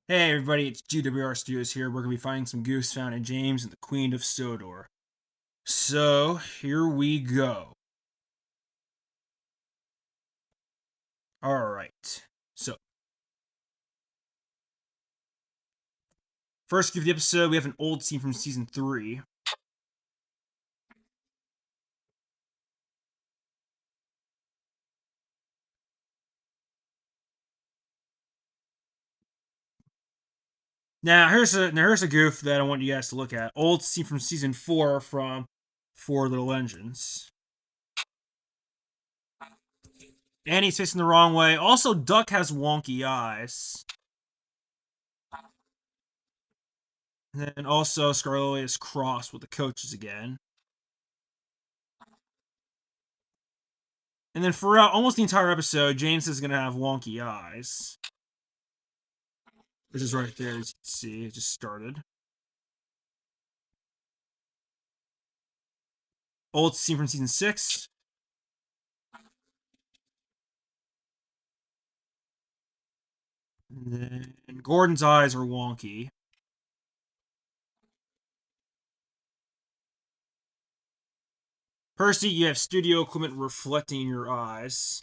Hey everybody, it's GWR Studios here. We're going to be finding some goofs found in James and the Queen of Sodor. So, here we go. Alright. So, first give the episode, we have an old scene from Season 3. Now here's a goof that I want you guys to look at. Old scene from Season 4 from Four Little Engines. And he's facing the wrong way. Also, Duck has wonky eyes. And then also, Scarlet is crossed with the coaches again. And then throughout almost the entire episode, James is going to have wonky eyes. Which is right there, as you can see. It just started. Old scene from Season 6. And then Gordon's eyes are wonky. Percy, you have studio equipment reflecting in your eyes.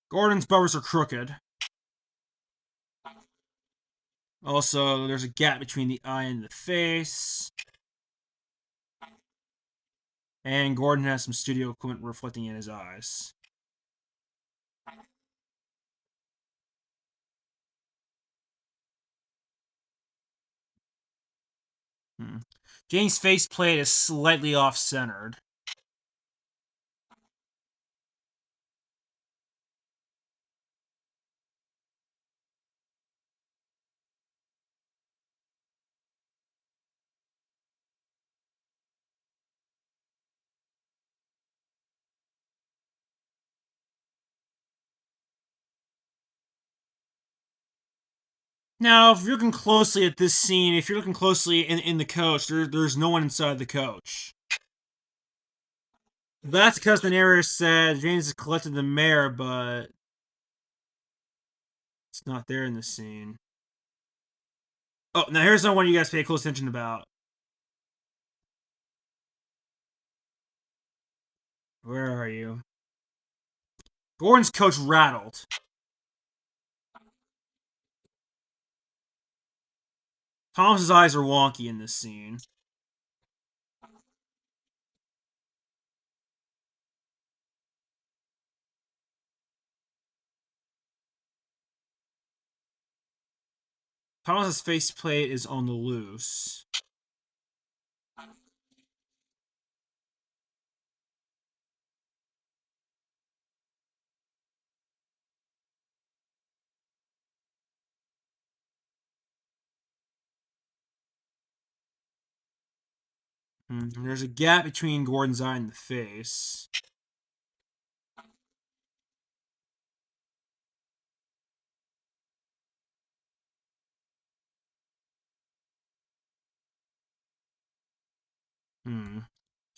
Gordon's bubbers are crooked. Also, there's a gap between the eye and the face. And Gordon has some studio equipment reflecting in his eyes. James' faceplate is slightly off-centered. Now, if you're looking closely at this scene, if you're looking closely in the coach, there's no one inside the coach. That's because the narrator said James has collected the mayor, but it's not there in the scene. Oh, now here's the one you guys pay close attention about. Where are you? Gordon's coach rattled. Thomas's eyes are wonky in this scene. Thomas's faceplate is on the loose. There's a gap between Gordon's eye and the face.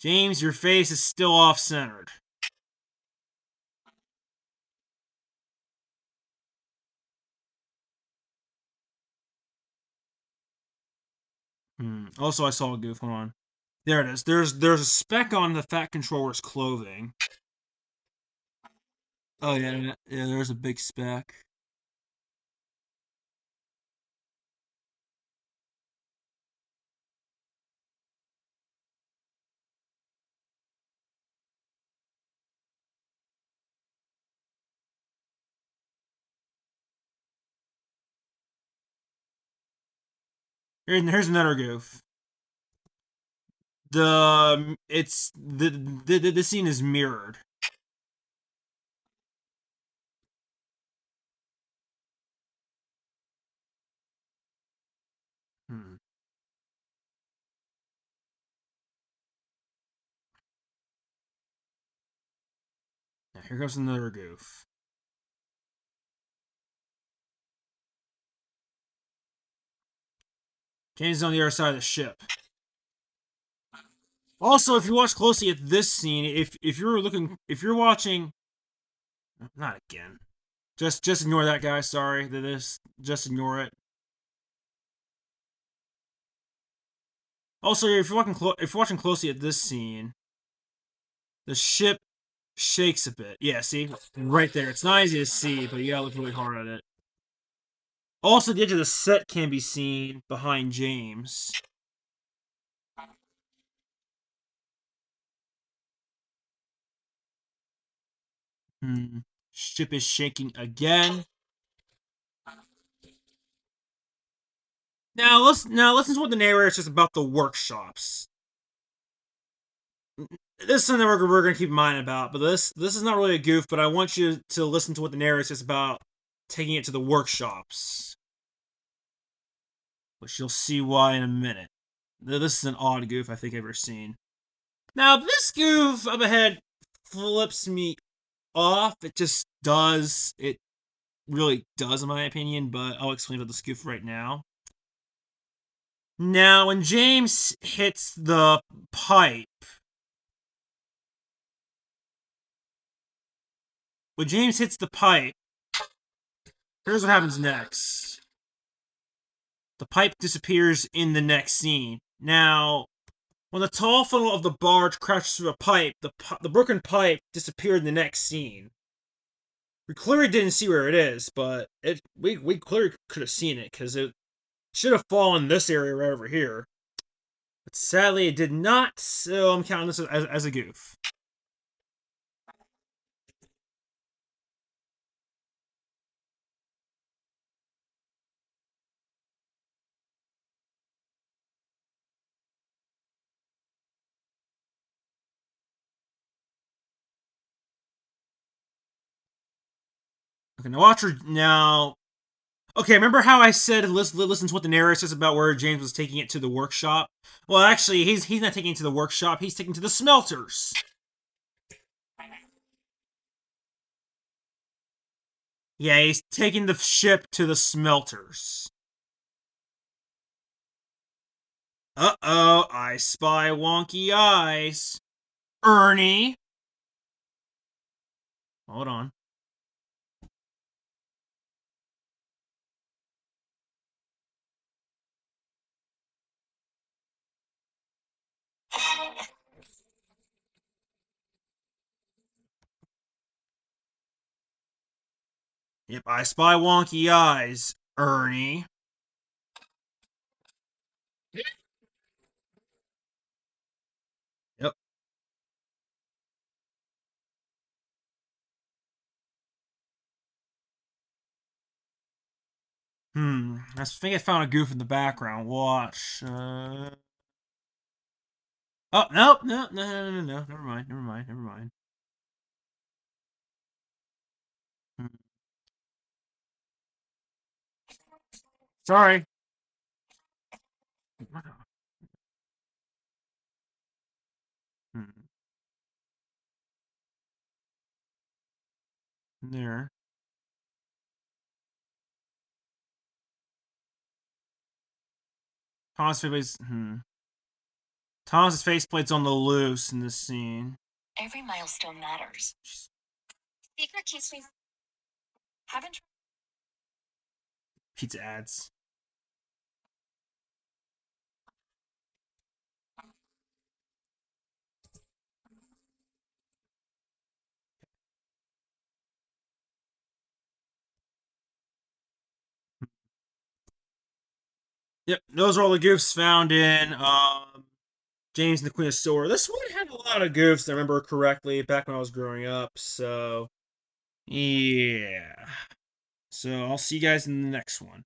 James, your face is still off-centered. Also, I saw a goof. Hold on. There it is. There's a speck on the Fat Controller's clothing. Oh yeah, yeah. There's a big speck. Here's another goof. The scene is mirrored. Hmm. Now, here comes another goof. James is on the other side of the ship. Also, if you watch closely at this scene, if you're watching, not again. Just ignore that guy. Sorry, just ignore it. Also, if you're watching closely at this scene, the ship shakes a bit. Yeah, see, right there. It's not easy to see, but you gotta look really hard at it. Also, the edge of the set can be seen behind James. Hmm. Ship is shaking again. Now listen to what the narrator says about the workshops. This is something we're gonna keep in mind about, but this is not really a goof, but I want you to listen to what the narrator says about taking it to the workshops, which you'll see why in a minute. This is an odd goof I think I've ever seen. Now this goof up ahead flips me off. It just does. It really does, in my opinion, but I'll explain about the goof right now. Now, when James hits the pipe, when James hits the pipe, here's what happens next. The pipe disappears in the next scene. Now, when the tall funnel of the barge crashes through a pipe, the broken pipe disappeared in the next scene. We clearly didn't see where it is, but we clearly could have seen it because it should have fallen in this area right over here. But sadly, it did not, so I'm counting this as a goof. Okay, now watch her now. Okay, remember how I said listen to what the narrator says about where James was taking it to the workshop? Well, actually, he's not taking it to the workshop. He's taking it to the smelters. Yeah, he's taking the ship to the smelters. Uh-oh, I spy wonky eyes. Ernie. Hold on. Yep, I spy wonky eyes. Ernie. Yep. I think I found a goof in the background. Watch. Oh, no, no, no, no, no, no. Never mind, never mind, never mind. Hmm. Sorry. Hmm. There. Thomas faceplate's Thomas's faceplate's on the loose in this scene. Every milestone matters. Secret keeps me haven't pizza ads. Yep, those are all the goofs found in James and the Queen of Sodor. This one had a lot of goofs, I remember correctly, back when I was growing up. So yeah. So I'll see you guys in the next one.